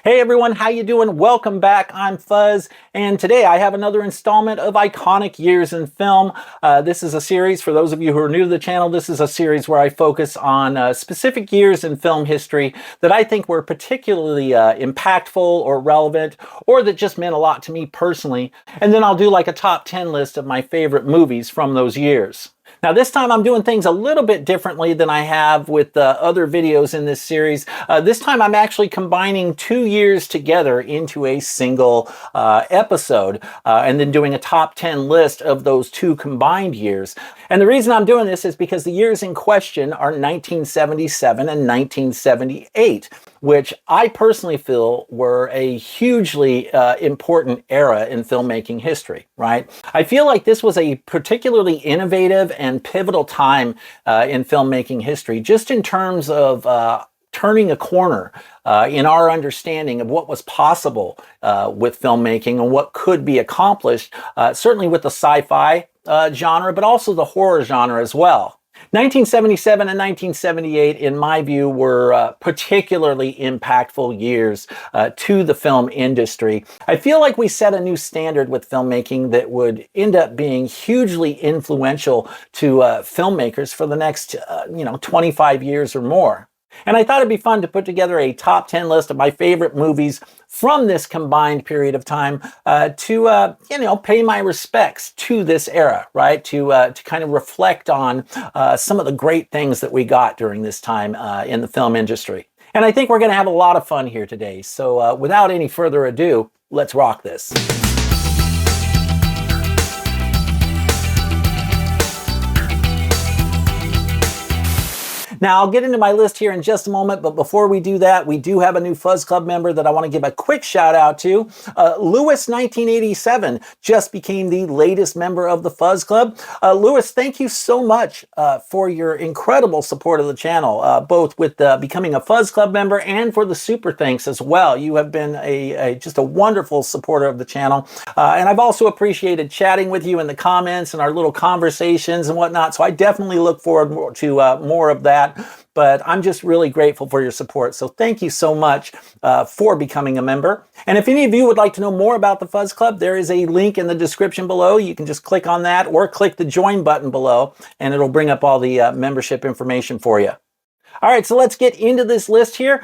Hey everyone, how you doing? Welcome back. I'm Fuzz, and today I have another installment of Iconic Years in Film. This is a series, for those of you who are new to the channel, this is a series where I focus on specific years in film history that I think were particularly impactful or relevant, or that just meant a lot to me personally. And then I'll do like a top 10 list of my favorite movies from those years. Now this time I'm doing things a little bit differently than I have with other videos in this series. This time I'm actually combining 2 years together into a single episode and then doing a top 10 list of those two combined years. And the reason I'm doing this is because the years in question are 1977 and 1978, which I personally feel were a hugely important era in filmmaking history, right? I feel like this was a particularly innovative and pivotal time in filmmaking history, just in terms of turning a corner in our understanding of what was possible with filmmaking and what could be accomplished, certainly with the sci-fi genre, but also the horror genre as well. 1977 and 1978, in my view, were particularly impactful years to the film industry. I feel like we set a new standard with filmmaking that would end up being hugely influential to filmmakers for the next, 25 years or more. And I thought it'd be fun to put together a top 10 list of my favorite movies from this combined period of time to pay my respects to this era, right? To kind of reflect on some of the great things that we got during this time in the film industry. And I think we're going to have a lot of fun here today. So without any further ado, let's rock this. Now, I'll get into my list here in just a moment, but before we do that, we do have a new Fuzz Club member that I want to give a quick shout out to. Lewis 1987 just became the latest member of the Fuzz Club. Lewis, thank you so much for your incredible support of the channel, both with becoming a Fuzz Club member and for the super thanks as well. You have been just a wonderful supporter of the channel. And I've also appreciated chatting with you in the comments and our little conversations and whatnot, so I definitely look forward to more of that. But I'm just really grateful for your support. So thank you so much for becoming a member. And if any of you would like to know more about the Fuzz Club, there is a link in the description below. You can just click on that or click the join button below, and it'll bring up all the membership information for you. All right, so let's get into this list here.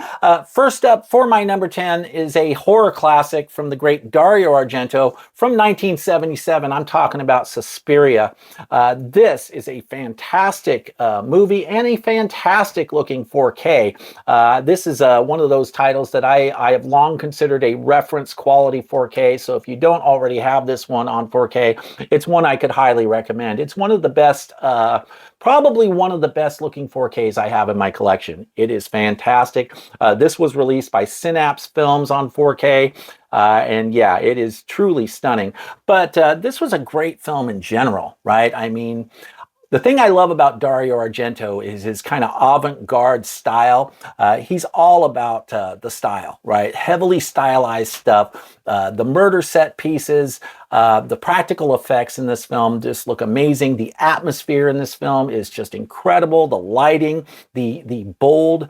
First up for my number 10 is a horror classic from the great Dario Argento from 1977. I'm talking about Suspiria. This is a fantastic movie and a fantastic looking 4K. This is one of those titles that I have long considered a reference quality 4K. So if you don't already have this one on 4K, it's one I could highly recommend. It's one of the best, probably one of the best looking 4Ks I have in my collection. It is fantastic. This was released by Synapse Films on 4K. And yeah, it is truly stunning. But this was a great film in general, right? I mean, the thing I love about Dario Argento is his kind of avant-garde style. He's all about the style, right? Heavily stylized stuff. The murder set pieces, the practical effects in this film just look amazing. The atmosphere in this film is just incredible. The lighting, the bold,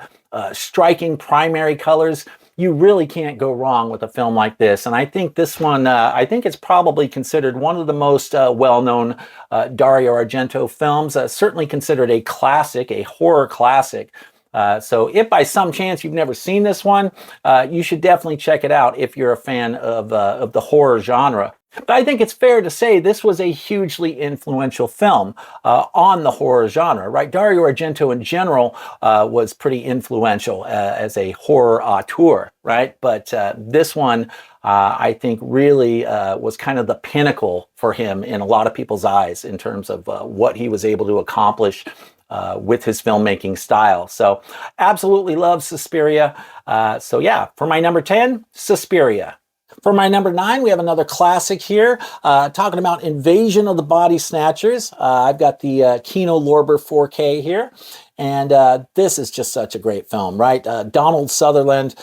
striking primary colors. You really can't go wrong with a film like this. And I think this one, I think it's probably considered one of the most well-known Dario Argento films, certainly considered a classic, a horror classic. So if by some chance you've never seen this one, you should definitely check it out if you're a fan of the horror genre. But I think it's fair to say this was a hugely influential film on the horror genre, right? Dario Argento in general was pretty influential as a horror auteur, right? But this one, I think, really was kind of the pinnacle for him in a lot of people's eyes in terms of what he was able to accomplish with his filmmaking style. So absolutely love Suspiria. So yeah, for my number 10, Suspiria. For my number 9, we have another classic here, talking about Invasion of the Body Snatchers. I've got the Kino Lorber 4K here. And this is just such a great film, right? Donald Sutherland,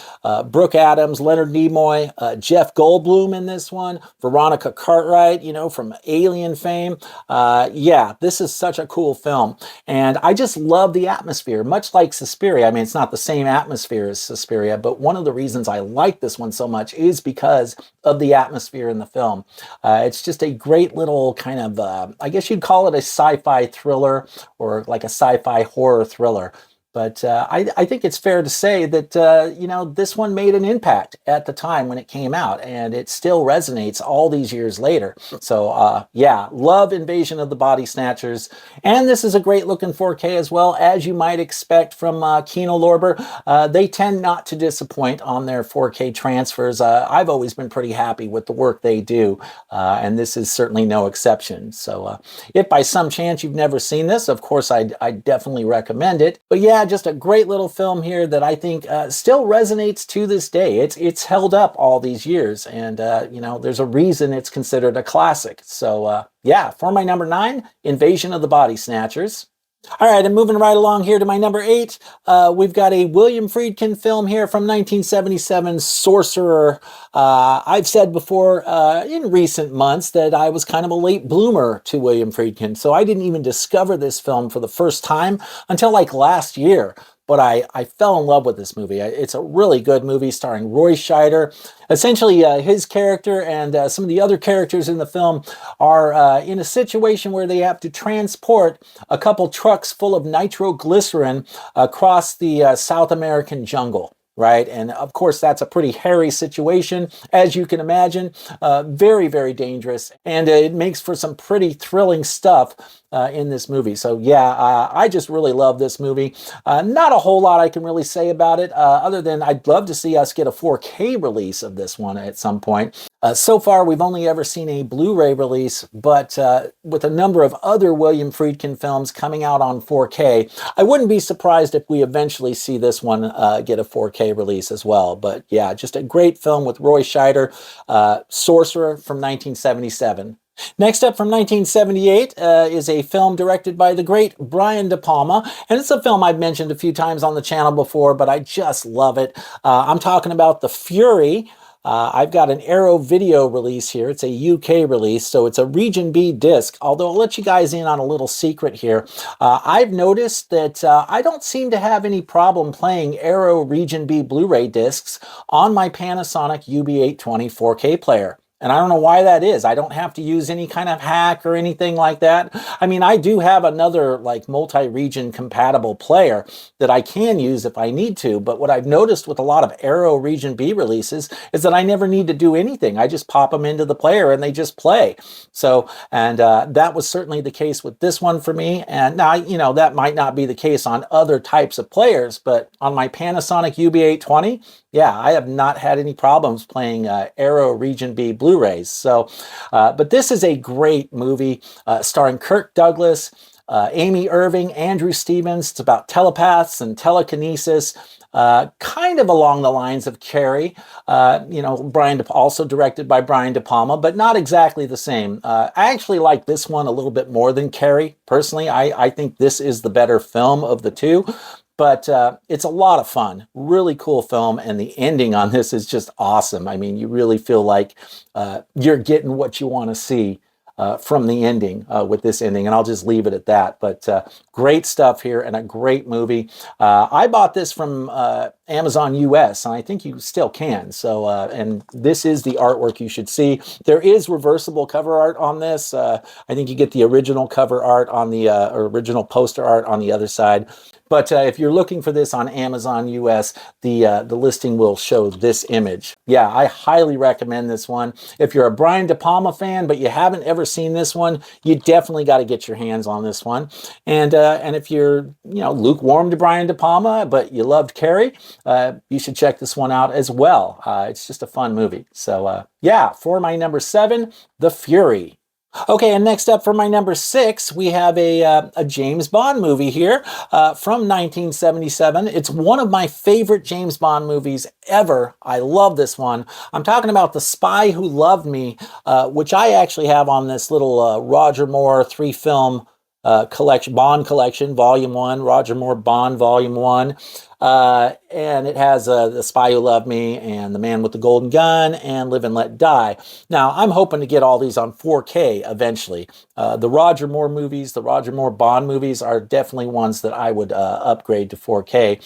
Brooke Adams, Leonard Nimoy, Jeff Goldblum in this one, Veronica Cartwright, you know, from Alien fame. Yeah, this is such a cool film. And I just love the atmosphere, much like Suspiria. I mean, it's not the same atmosphere as Suspiria, but one of the reasons I like this one so much is because of the atmosphere in the film. It's just a great little kind of, I guess you'd call it a sci-fi thriller or like a sci-fi horror thriller. But I think it's fair to say that, you know, this one made an impact at the time when it came out, and it still resonates all these years later. So, yeah, love Invasion of the Body Snatchers. And this is a great looking 4K as well, as you might expect from Kino Lorber. They tend not to disappoint on their 4K transfers. I've always been pretty happy with the work they do, and this is certainly no exception. So, if by some chance you've never seen this, of course, I'd definitely recommend it. But yeah, just a great little film here that I think still resonates to this day. It's held up all these years, and you know, there's a reason it's considered a classic. So yeah, for my number 9, Invasion of the Body Snatchers. All right, and moving right along here to my number 8, we've got a William Friedkin film here from 1977, Sorcerer. I've said before in recent months that I was kind of a late bloomer to William Friedkin, so I didn't even discover this film for the first time until like last year. But I fell in love with this movie. It's a really good movie starring Roy Scheider. Essentially, his character and some of the other characters in the film are in a situation where they have to transport a couple trucks full of nitroglycerin across the South American jungle. Right. And of course, that's a pretty hairy situation, as you can imagine. Very, very dangerous. And it makes for some pretty thrilling stuff in this movie. So yeah, I just really love this movie. Not a whole lot I can really say about it, other than I'd love to see us get a 4K release of this one at some point. So far, we've only ever seen a Blu-ray release, but with a number of other William Friedkin films coming out on 4K, I wouldn't be surprised if we eventually see this one get a 4K release as well. But yeah, just a great film with Roy Scheider, Sorcerer from 1977. Next up from 1978 is a film directed by the great Brian De Palma, and it's a film I've mentioned a few times on the channel before, but I just love it. I'm talking about The Fury. I've got an Arrow video release here. It's a UK release, so it's a Region B disc, although I'll let you guys in on a little secret here. I've noticed that I don't seem to have any problem playing Arrow Region B Blu-ray discs on my Panasonic UB820 4K player. And I don't know why that is. I don't have to use any kind of hack or anything like that. I mean, I do have another like multi-region compatible player that I can use if I need to. But what I've noticed with a lot of Arrow Region B releases is that I never need to do anything. I just pop them into the player and they just play. So, and that was certainly the case with this one for me. And now, you know, that might not be the case on other types of players, but on my Panasonic UB820, yeah, I have not had any problems playing Arrow Region B Blu-rays. So, but this is a great movie starring Kirk Douglas, Amy Irving, Andrew Stevens. It's about telepaths and telekinesis, kind of along the lines of Carrie. You know, also directed by Brian De Palma, but not exactly the same. I actually like this one a little bit more than Carrie. Personally, I think this is the better film of the two. But it's a lot of fun, really cool film, and the ending on this is just awesome. I mean, you really feel like you're getting what you want to see from the ending with this ending, and I'll just leave it at that. But great stuff here and a great movie. I bought this from Amazon US, and I think you still can. So, and this is the artwork you should see. There is reversible cover art on this. I think you get the original cover art on the original poster art on the other side. But if you're looking for this on Amazon US, the listing will show this image. Yeah, I highly recommend this one. If you're a Brian De Palma fan, but you haven't ever seen this one, you definitely got to get your hands on this one. And if you're, you know, lukewarm to Brian De Palma, but you loved Carrie, you should check this one out as well. It's just a fun movie. So yeah, for my number 7, The Fury. Okay, and next up for my number 6, we have a James Bond movie here from 1977. It's one of my favorite James Bond movies ever. I love this one. I'm talking about The Spy Who Loved Me, which I actually have on this little Roger Moore 3-film collection, Bond collection, Volume 1, Roger Moore Bond Volume 1. And it has The Spy Who Loved Me and The Man with the Golden Gun and Live and Let Die. Now, I'm hoping to get all these on 4K eventually. The Roger Moore movies, the Roger Moore Bond movies are definitely ones that I would upgrade to 4K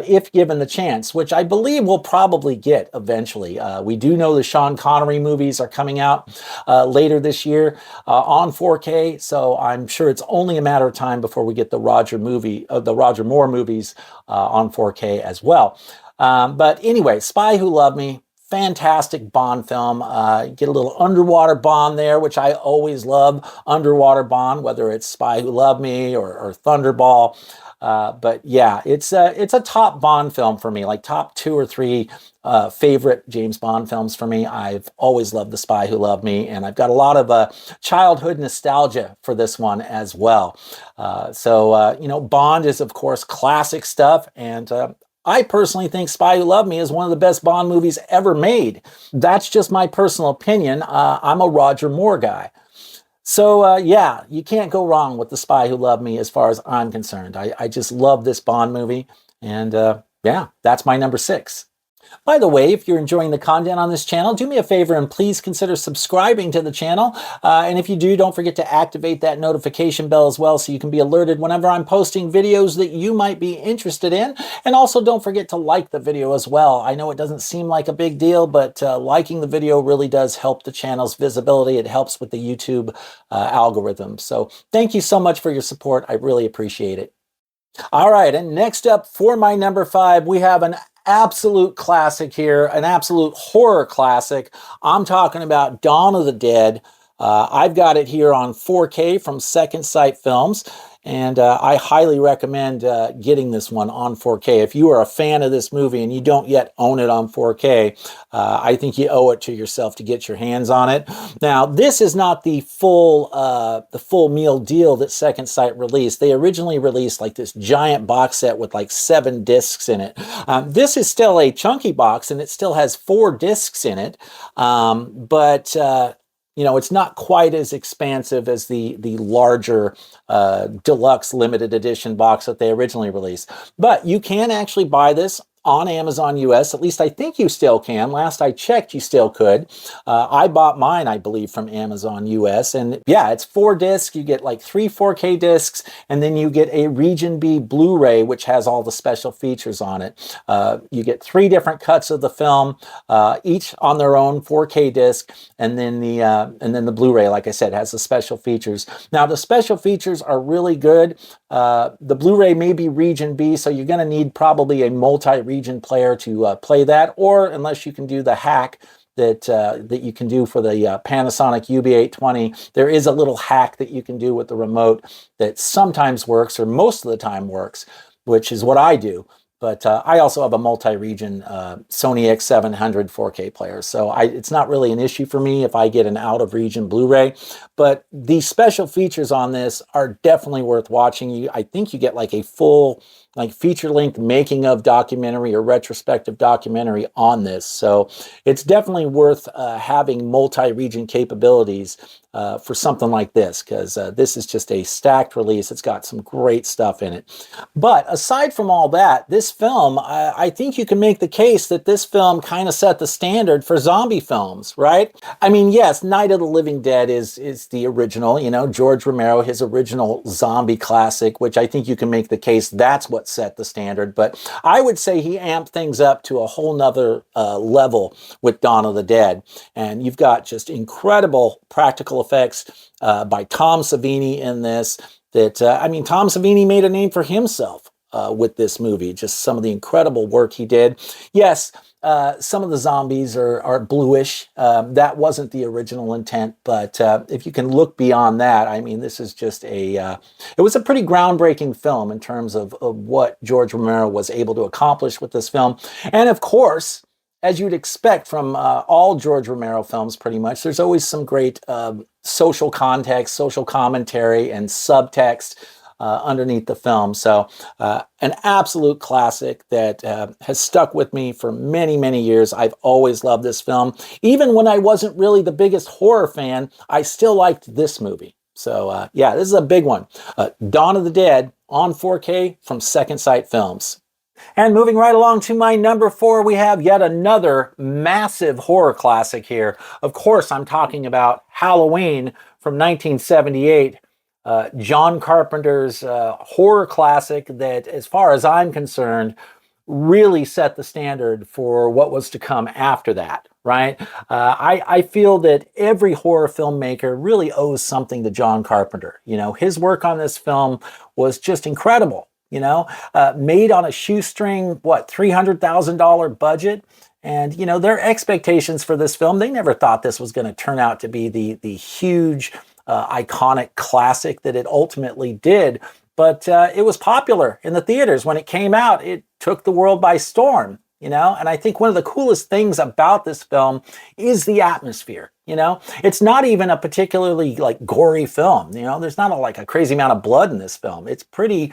if given the chance, which I believe we'll probably get eventually. We do know the Sean Connery movies are coming out later this year on 4K, so I'm sure it's only a matter of time before we get the Roger Moore movies on 4K as well. But anyway, Spy Who Loved Me, fantastic Bond film. Get a little underwater Bond there, which I always love, underwater Bond, whether it's Spy Who Loved Me or Thunderball. But yeah, it's a top Bond film for me, like top 2 or 3 favorite James Bond films for me. I've always loved The Spy Who Loved Me, and I've got a lot of childhood nostalgia for this one as well. You know, Bond is, of course, classic stuff, and I personally think Spy Who Loved Me is one of the best Bond movies ever made. That's just my personal opinion. I'm a Roger Moore guy. So, yeah, you can't go wrong with The Spy Who Loved Me as far as I'm concerned. I just love this Bond movie, and yeah, that's my number 6. By the way, if you're enjoying the content on this channel, do me a favor and please consider subscribing to the channel. And if you do, don't forget to activate that notification bell as well so you can be alerted whenever I'm posting videos that you might be interested in. And also don't forget to like the video as well. I know it doesn't seem like a big deal, but liking the video really does help the channel's visibility. It helps with the YouTube algorithm. So thank you so much for your support. I really appreciate it. All right, and next up for my number 5, we have an absolute classic here, an absolute horror classic. I'm talking about Dawn of the Dead. I've got it here on 4K from Second Sight Films, and I highly recommend getting this one on 4K. If you are a fan of this movie and you don't yet own it on 4K, I think you owe it to yourself to get your hands on it. Now, this is not the full meal deal that Second Sight released. They originally released like this giant box set with like 7 discs in it. This is still a chunky box, and it still has 4 discs in it, but you know, it's not quite as expansive as the larger deluxe limited edition box that they originally released. But you can actually buy this on Amazon US. At least I think you still can. Last I checked, you still could. I bought mine, I believe, from Amazon US. And yeah, it's 4 discs. You get like 3 4K discs, and then you get a Region B Blu-ray, which has all the special features on it. You get 3 different cuts of the film, each on their own 4K disc, and then the Blu-ray, like I said, has the special features. Now, the special features are really good. The Blu-ray may be Region B, so you're going to need probably a multi-region player to play that, or unless you can do the hack that you can do for the Panasonic UB820, there is a little hack that you can do with the remote that sometimes works, or most of the time works, which is what I do. But I also have a multi-region Sony X700 4K player, so it's not really an issue for me if I get an out-of-region Blu-ray. But the special features on this are definitely worth watching. I think you get like a full feature-length making of documentary or retrospective documentary on this. So it's definitely worth having multi-region capabilities for something like this, because this is just a stacked release. It's got some great stuff in it. But aside from all that, this film, I think you can make the case that this film kind of set the standard for zombie films, right? I mean, yes, Night of the Living Dead is the original, you know, George Romero, his original zombie classic, which I think you can make the case that's what set the standard. But I would say he amped things up to a whole nother level with Dawn of the Dead. And you've got just incredible practical effects by Tom Savini in this. I mean, Tom Savini made a name for himself with this movie. Just some of the incredible work he did. Yes, some of the zombies are bluish. That wasn't the original intent, but if you can look beyond that, I mean, this is just it was a pretty groundbreaking film in terms of what George Romero was able to accomplish with this film. And of course, as you'd expect from all George Romero films, pretty much, there's always some great social context, social commentary, and subtext underneath the film. So an absolute classic that has stuck with me for many, many years. I've always loved this film. Even when I wasn't really the biggest horror fan, I still liked this movie. So yeah, this is a big one. Dawn of the Dead on 4K from Second Sight Films. And moving right along to my number 4, we have yet another massive horror classic here. Of course, I'm talking about Halloween from 1978. John Carpenter's horror classic that, as far as I'm concerned, really set the standard for what was to come after that, right? I feel that every horror filmmaker really owes something to John Carpenter. You know, his work on this film was just incredible, you know, made on a shoestring, what, $300,000 budget. And, you know, their expectations for this film, they never thought this was going to turn out to be the huge, iconic classic that it ultimately did. But it was popular in the theaters. When it came out, it took the world by storm, you know? And I think one of the coolest things about this film is the atmosphere, you know? It's not even a particularly, like, gory film, you know? There's not like a crazy amount of blood in this film. It's pretty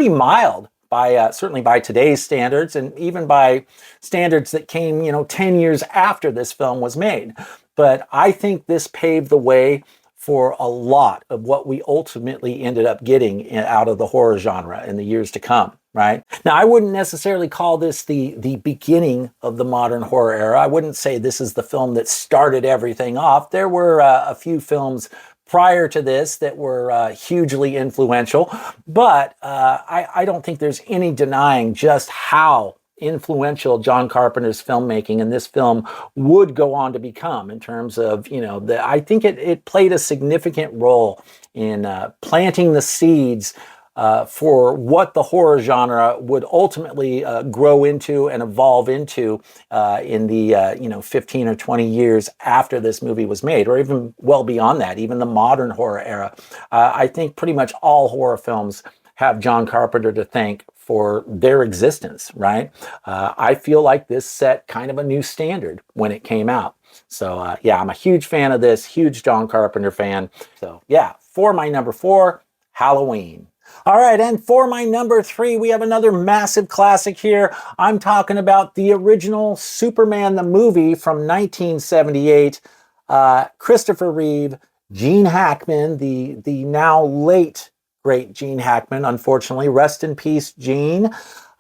mild by, certainly by today's standards, and even by standards that came, you know, 10 years after this film was made. But I think this paved the way for a lot of what we ultimately ended up getting out of the horror genre in the years to come, right? Now, I wouldn't necessarily call this the beginning of the modern horror era. I wouldn't say this is the film that started everything off. There were a few films prior to this that were hugely influential, but I don't think there's any denying just how influential John Carpenter's filmmaking and this film would go on to become, in terms of, you know, I think it played a significant role in planting the seeds for what the horror genre would ultimately grow into and evolve into in the, you know, 15 or 20 years after this movie was made, or even well beyond that, even the modern horror era. I think pretty much all horror films have John Carpenter to thank for their existence, right? I feel like this set kind of a new standard when it came out. So yeah, I'm a huge fan of this, huge John Carpenter fan. So yeah, for my number 4, Halloween. All right, and for my number 3, we have another massive classic here. I'm talking about the original Superman the movie from 1978. Christopher Reeve, Gene Hackman, the now late great Gene Hackman, unfortunately. Rest in peace, Gene.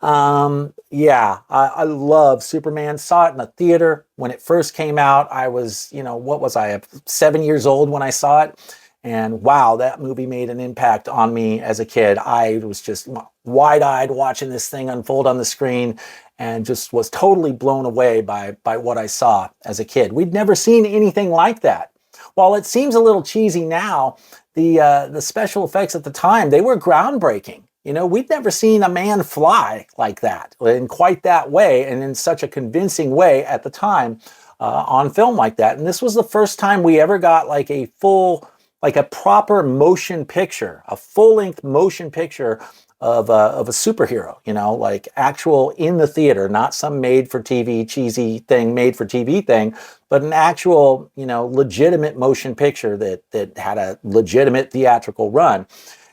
Yeah, I love Superman. Saw it in the theater when it first came out. I was, you know, what was I, 7 years old when I saw it? And wow, that movie made an impact on me as a kid. I was just wide-eyed watching this thing unfold on the screen, and just was totally blown away by what I saw as a kid. We'd never seen anything like that. While it seems a little cheesy now, the special effects at the time, they were groundbreaking. You know, we'd never seen a man fly like that, in quite that way, and in such a convincing way at the time on film like that. And this was the first time we ever got like a proper motion picture, a full-length motion picture of a superhero, you know, like actual in the theater, not some made-for-TV cheesy thing, made-for-TV thing, but an actual, you know, legitimate motion picture that had a legitimate theatrical run.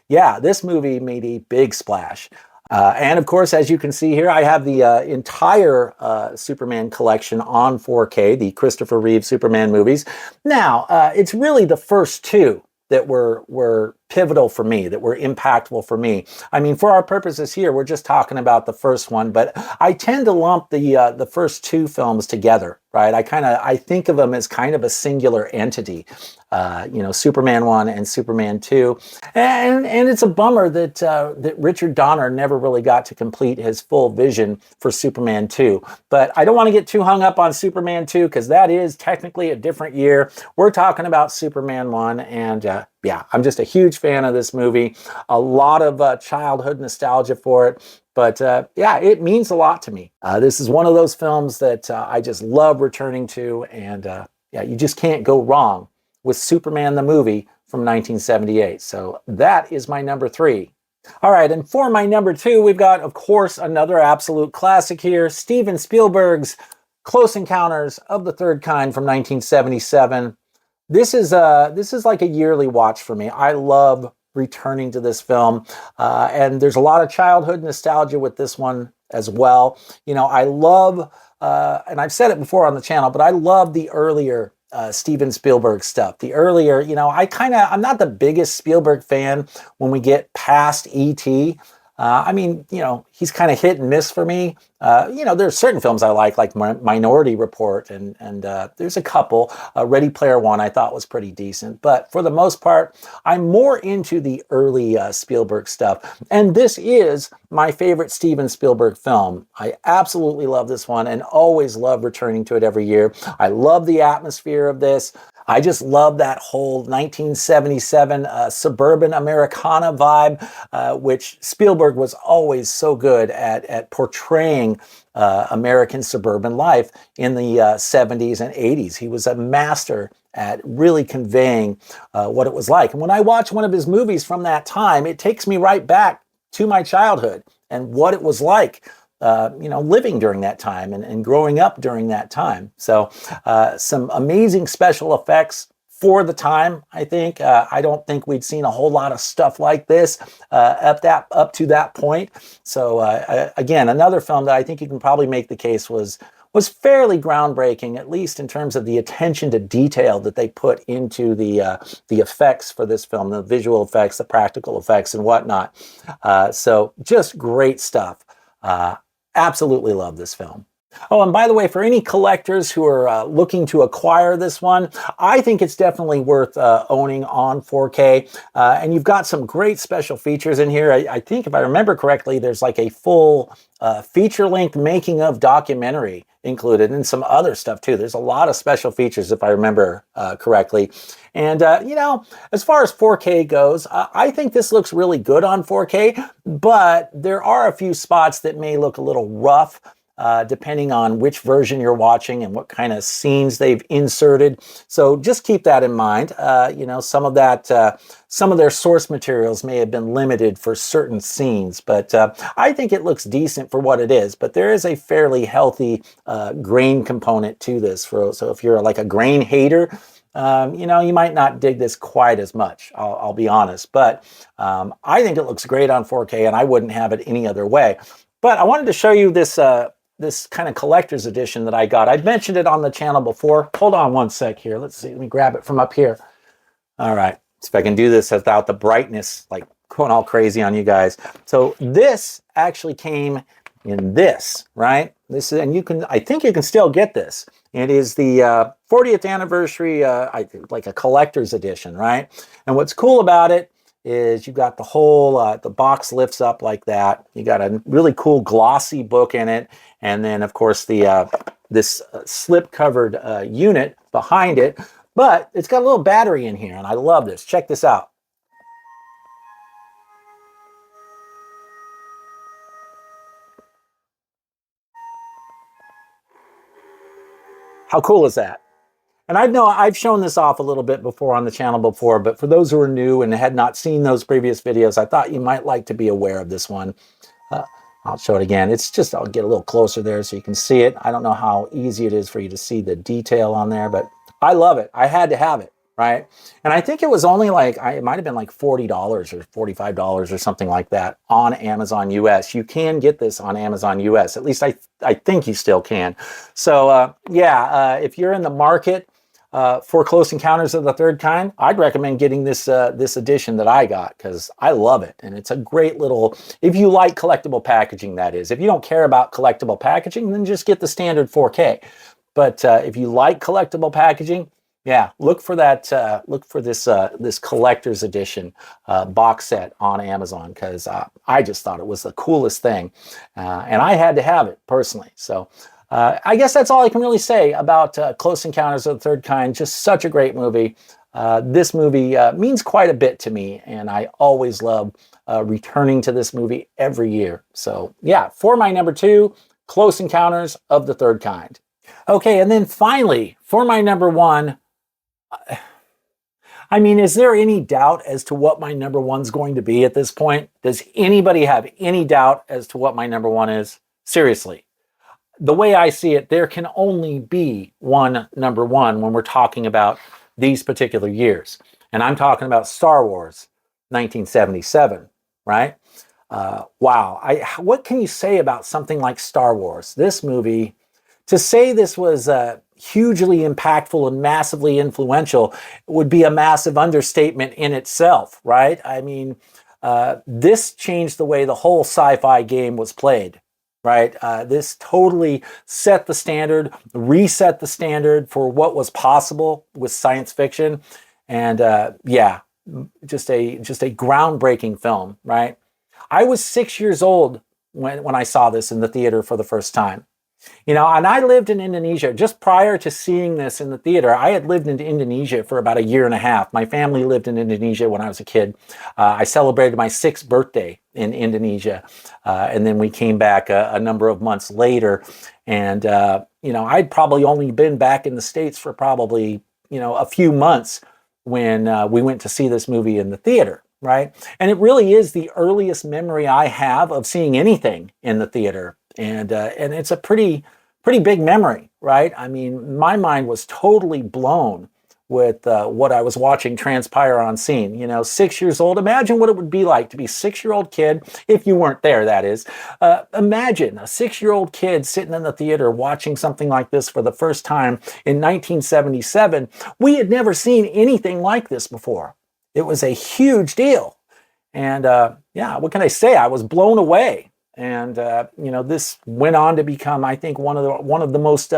Yeah, this movie made a big splash. And of course, as you can see here, I have the entire Superman collection on 4K, the Christopher Reeve Superman movies. Now, it's really the first two that were pivotal for me, that were impactful for me. I mean, for our purposes here, we're just talking about the first one, but I tend to lump the first two films together, right? I think of them as kind of a singular entity. You know, Superman 1 and Superman 2. And it's a bummer that Richard Donner never really got to complete his full vision for Superman 2. But I don't want to get too hung up on Superman 2, because that is technically a different year. We're talking about Superman 1, and yeah, I'm just a huge fan of this movie. A lot of childhood nostalgia for it. But yeah, it means a lot to me. This is one of those films that I just love returning to, and yeah, you just can't go wrong with Superman the movie from 1978. So that is my number 3. All right, and for my number 2, we've got, of course, another absolute classic here, Steven Spielberg's Close Encounters of the Third Kind from 1977. This is like a yearly watch for me. I love returning to this film, and there's a lot of childhood nostalgia with this one as well. You know, I love, and I've said it before on the channel, but I love the earlier Steven Spielberg stuff. The earlier, I'm not the biggest Spielberg fan when we get past E.T. He's kind of hit and miss for me. There's certain films I like Minority Report, and there's a couple. Ready Player One I thought was pretty decent, but for the most part, I'm more into the early Spielberg stuff. And this is my favorite Steven Spielberg film. I absolutely love this one and always love returning to it every year. I love the atmosphere of this. I just love that whole 1977 suburban Americana vibe, which Spielberg was always so good at portraying American suburban life in the 70s and 80s. He was a master at really conveying what it was like. And when I watch one of his movies from that time, it takes me right back to my childhood and what it was like living during that time and growing up during that time. So some amazing special effects for the time, I think. I don't think we'd seen a whole lot of stuff like this up to that point. So again, another film that I think you can probably make the case was fairly groundbreaking, at least in terms of the attention to detail that they put into the effects for this film, the visual effects, the practical effects, and whatnot. So just great stuff. Absolutely love this film. Oh, and by the way, for any collectors who are looking to acquire this one, I think it's definitely worth owning on 4K. And you've got some great special features in here. I think if I remember correctly, there's like a full feature-length making of documentary included and some other stuff too. There's a lot of special features if I remember correctly. And, as far as 4K goes, I think this looks really good on 4K, but there are a few spots that may look a little rough. Depending on which version you're watching and what kind of scenes they've inserted. So just keep that in mind. Some of their source materials may have been limited for certain scenes, but I think it looks decent for what it is. But there is a fairly healthy grain component to this. So if you're like a grain hater, you might not dig this quite as much, I'll be honest. But I think it looks great on 4K and I wouldn't have it any other way. But I wanted to show you this kind of collector's edition that I got. I've mentioned it on the channel before. Hold on one sec here. Let's see. Let me grab it from up here. All right. So if I can do this without the brightness like going all crazy on you guys. So this actually came in this, right? This is, and I think you can still get this. It is the 40th anniversary, like a collector's edition, right? And what's cool about it is you got the whole, the box lifts up like that. You got a really cool glossy book in it. And then of course this slip covered unit behind it, but it's got a little battery in here and I love this. Check this out. How cool is that? And I know I've shown this off a little bit before on the channel before, but for those who are new and had not seen those previous videos, I thought you might like to be aware of this one. I'll show it again. I'll get a little closer there so you can see it. I don't know how easy it is for you to see the detail on there, but I love it. I had to have it, right? And I think it was only it might have been like $40 or $45 or something like that on Amazon US. You can get this on Amazon US. At least I think you still can. So if you're in the market for Close Encounters of the Third Kind, I'd recommend getting this edition that I got because I love it. And it's a great little, if you like collectible packaging, that is. If you don't care about collectible packaging, then just get the standard 4K. But if you like collectible packaging, yeah, look for that. Look for this collector's edition box set on Amazon because I just thought it was the coolest thing. And I had to have it personally. So I guess that's all I can really say about Close Encounters of the Third Kind. Just such a great movie. This movie means quite a bit to me, and I always love returning to this movie every year. So yeah, for my number 2, Close Encounters of the Third Kind. Okay, and then finally, for my number 1, I mean, is there any doubt as to what my number 1's going to be at this point? Does anybody have any doubt as to what my number 1 is? Seriously. The way I see it, there can only be one number 1 when we're talking about these particular years. And I'm talking about Star Wars 1977, right? Wow. What can you say about something like Star Wars? This movie, to say this was, hugely impactful and massively influential would be a massive understatement in itself, right? I mean, this changed the way the whole sci-fi game was played, right? This totally set the standard, reset the standard for what was possible with science fiction, and yeah, just a groundbreaking film, right? I was 6 years old when I saw this in the theater for the first time. You know, and I lived in Indonesia. Just prior to seeing this in the theater, I had lived in Indonesia for about a year and a half. My family lived in Indonesia when I was a kid. I celebrated my 6th birthday in Indonesia. And then we came back a number of months later. And, you know, I'd probably only been back in the States for probably, you know, a few months when we went to see this movie in the theater, right? And it really is the earliest memory I have of seeing anything in the theater. And it's a pretty big memory, right? I mean, my mind was totally blown with what I was watching transpire on scene. You know, 6 years old. Imagine what it would be like to be a 6-year-old kid, if you weren't there, that is. Imagine a 6-year-old kid sitting in the theater watching something like this for the first time in 1977. We had never seen anything like this before. It was a huge deal. And yeah, what can I say? I was blown away. And you know, this went on to become, I think, one of the most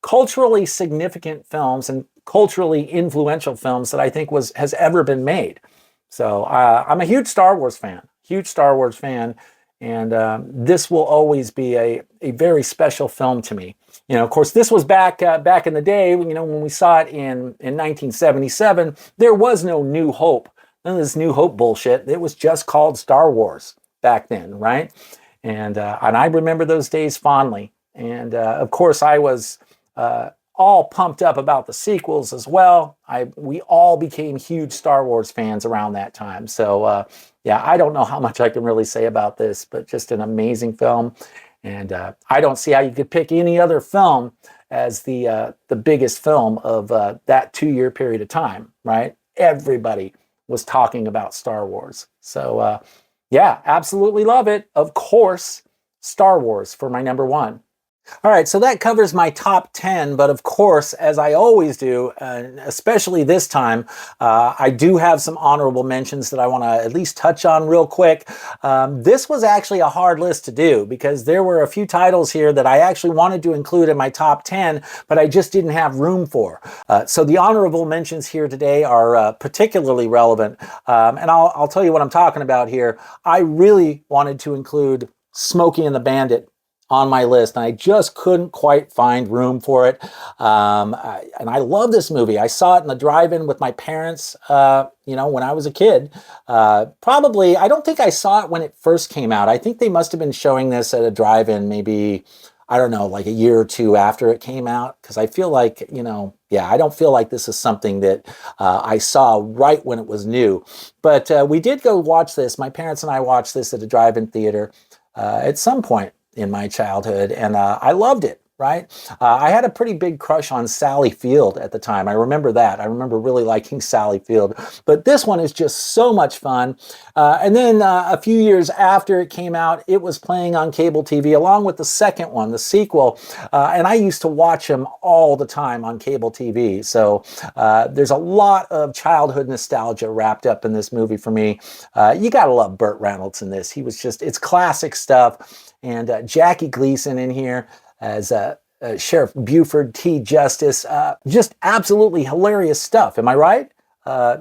culturally significant films and culturally influential films that I think has ever been made. So I'm a huge Star Wars fan, and this will always be a very special film to me. You know, of course, this was back in the day. You know, when we saw it in 1977, there was no New Hope. None of this New Hope bullshit. It was just called Star Wars back then, right? And I remember those days fondly. And of course, I was all pumped up about the sequels as well. We all became huge Star Wars fans around that time. So yeah, I don't know how much I can really say about this, but just an amazing film. And I don't see how you could pick any other film as the biggest film of that 2-year period of time, right? Everybody was talking about Star Wars. So yeah, absolutely love it. Of course, Star Wars for my number 1. All right, so that covers my top 10, but of course, as I always do, especially this time, I do have some honorable mentions that I want to at least touch on real quick. This was actually a hard list to do because there were a few titles here that I actually wanted to include in my top 10, but I just didn't have room for. So the honorable mentions here today are particularly relevant, and I'll tell you what I'm talking about here. I really wanted to include Smokey and the Bandit on my list, and I just couldn't quite find room for it. And I love this movie. I saw it in the drive-in with my parents, you know, when I was a kid. Probably, I don't think I saw it when it first came out. I think they must have been showing this at a drive-in maybe, I don't know, like a year or two after it came out. Because I feel like, you know, yeah, I don't feel like this is something that I saw right when it was new. But we did go watch this. My parents and I watched this at a drive-in theater at some point in my childhood, and I loved it, right? I had a pretty big crush on Sally Field at the time. I remember that. I remember really liking Sally Field, but this one is just so much fun. And then a few years after it came out, it was playing on cable TV along with the second one, the sequel, and I used to watch them all the time on cable TV. So there's a lot of childhood nostalgia wrapped up in this movie for me. You gotta love Burt Reynolds in this. He was just, it's classic stuff. And Jackie Gleason in here as Sheriff Buford T. Justice. Just absolutely hilarious stuff. Am I right?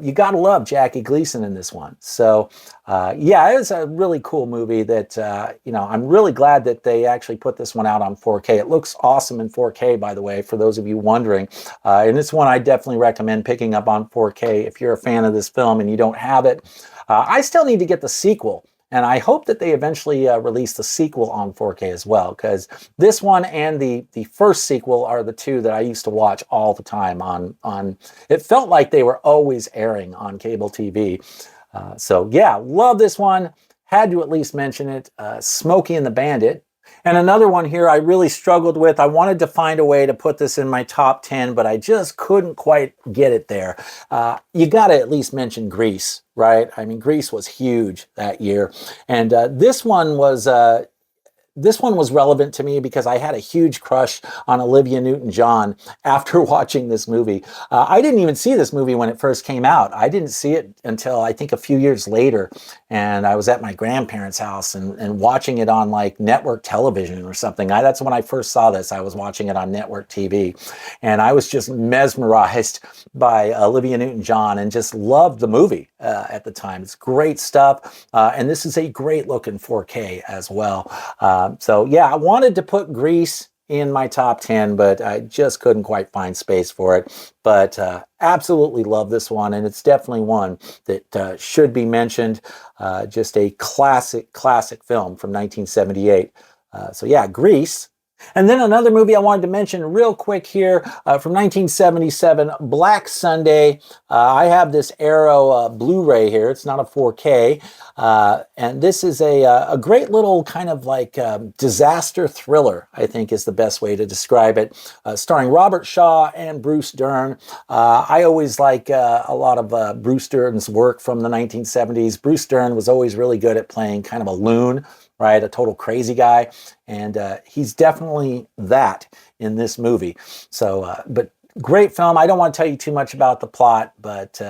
You gotta love Jackie Gleason in this one. So yeah, it was a really cool movie that, you know, I'm really glad that they actually put this one out on 4K. It looks awesome in 4K, by the way, for those of you wondering. And it's one I definitely recommend picking up on 4K if you're a fan of this film and you don't have it. I still need to get the sequel. And I hope that they eventually release the sequel on 4K as well, because this one and the first sequel are the two that I used to watch all the time on. It felt like they were always airing on cable TV. So yeah, love this one. Had to at least mention it. Smokey and the Bandit. And another one here I really struggled with. I wanted to find a way to put this in my top 10, but I just couldn't quite get it there. You got to at least mention Grease, right? I mean, Grease was huge that year. And this one was this one was relevant to me because I had a huge crush on Olivia Newton-John after watching this movie. I didn't even see this movie when it first came out. I didn't see it until I think a few years later, and I was at my grandparents' house and watching it on like network television or something. That's when I first saw this. I was watching it on network TV, and I was just mesmerized by Olivia Newton-John and just loved the movie at the time. It's great stuff, and this is a great look in 4K as well. So yeah, I wanted to put Grease in my top 10, but I just couldn't quite find space for it. But absolutely love this one, and it's definitely one that should be mentioned. Just a classic film from 1978. So yeah, Grease. And then another movie I wanted to mention real quick here from 1977, Black Sunday. I have this Arrow Blu-ray here. It's not a 4K. And this is a great little kind of like disaster thriller, I think is the best way to describe it, starring Robert Shaw and Bruce Dern. I always like a lot of Bruce Dern's work from the 1970s. Bruce Dern was always really good at playing kind of a loon, right? A total crazy guy. And he's definitely that in this movie. So, but great film. I don't want to tell you too much about the plot, but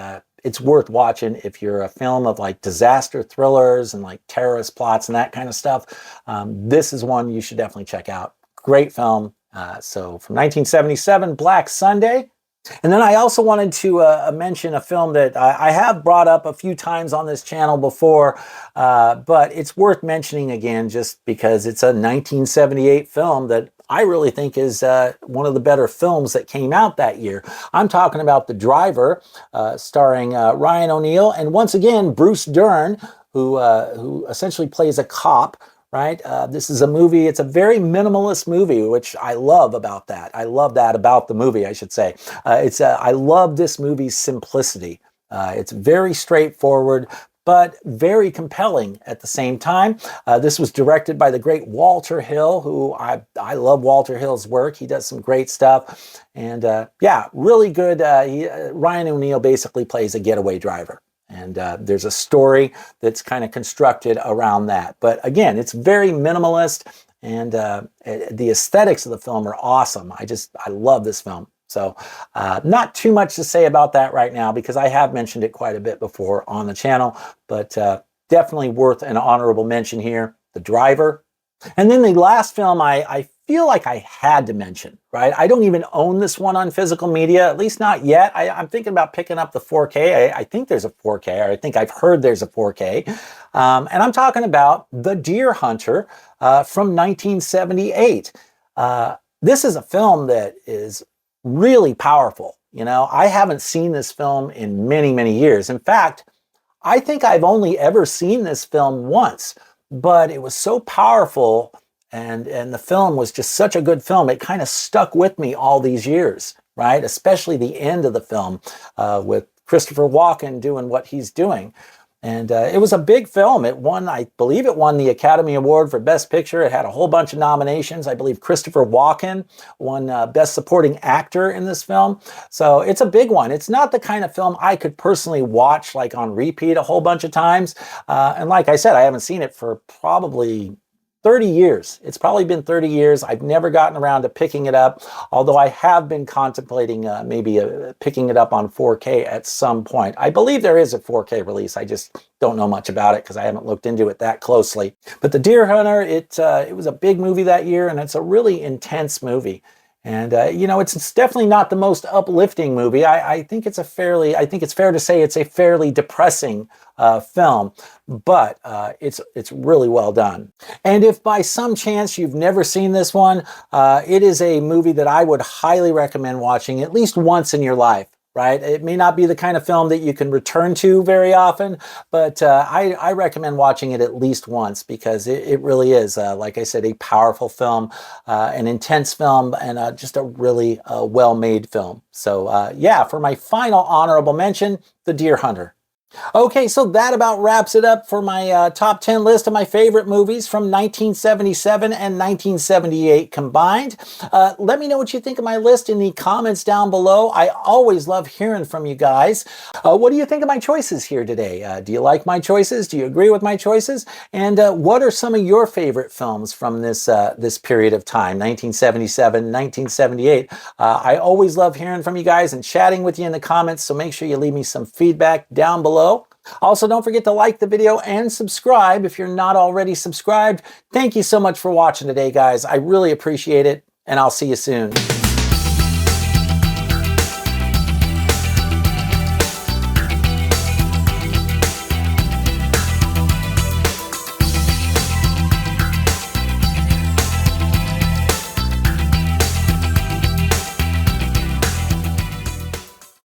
it's worth watching if you're a film of like disaster thrillers and like terrorist plots and that kind of stuff. This is one you should definitely check out. Great film. So from 1977, Black Sunday. And then I also wanted to mention a film that I have brought up a few times on this channel before, but it's worth mentioning again just because it's a 1978 film that I really think is one of the better films that came out that year. I'm talking about The Driver, starring Ryan O'Neal, and once again, Bruce Dern, who essentially plays a cop. Right? This is a movie, it's a very minimalist movie, which I love about that. I love that about the movie, I should say. I love this movie's simplicity. It's very straightforward, but very compelling at the same time. This was directed by the great Walter Hill, who I love Walter Hill's work. He does some great stuff. And yeah, really good. Ryan O'Neal basically plays a getaway driver. And there's a story that's kind of constructed around that. But again, it's very minimalist, and the aesthetics of the film are awesome. I love this film. So not too much to say about that right now because I have mentioned it quite a bit before on the channel, but definitely worth an honorable mention here, The Driver. And then the last film I feel like I had to mention, right? I don't even own this one on physical media, at least not yet. I'm thinking about picking up the 4K. I think there's a 4K, or I think I've heard there's a 4K. And I'm talking about The Deer Hunter from 1978. This is a film that is really powerful. You know, I haven't seen this film in many, many years. In fact, I think I've only ever seen this film once, but it was so powerful. And the film was just such a good film. It kind of stuck with me all these years, right? Especially the end of the film with Christopher Walken doing what he's doing. And it was a big film. It won, I believe it won the Academy Award for Best Picture. It had a whole bunch of nominations. I believe Christopher Walken won Best Supporting Actor in this film. So it's a big one. It's not the kind of film I could personally watch like on repeat a whole bunch of times. And like I said, I haven't seen it for probably 30 years. It's probably been 30 years. I've never gotten around to picking it up, although I have been contemplating maybe picking it up on 4K at some point. I believe there is a 4K release. I just don't know much about it because I haven't looked into it that closely. But The Deer Hunter, it was a big movie that year, and it's a really intense movie. And, you know, it's definitely not the most uplifting movie. I think it's fair to say it's a fairly depressing film, but it's really well done. And if by some chance you've never seen this one, it is a movie that I would highly recommend watching at least once in your life. Right? It may not be the kind of film that you can return to very often, but I recommend watching it at least once because it really is, like I said, a powerful film, an intense film, and just a really well-made film. So yeah, for my final honorable mention, The Deer Hunter. Okay, so that about wraps it up for my top 10 list of my favorite movies from 1977 and 1978 combined. Let me know what you think of my list in the comments down below. I always love hearing from you guys. What do you think of my choices here today? Do you like my choices? Do you agree with my choices? And what are some of your favorite films from this period of time, 1977, 1978? I always love hearing from you guys and chatting with you in the comments, so make sure you leave me some feedback down below. Also, don't forget to like the video and subscribe if you're not already subscribed. Thank you so much for watching today, guys. I really appreciate it, and I'll see you soon.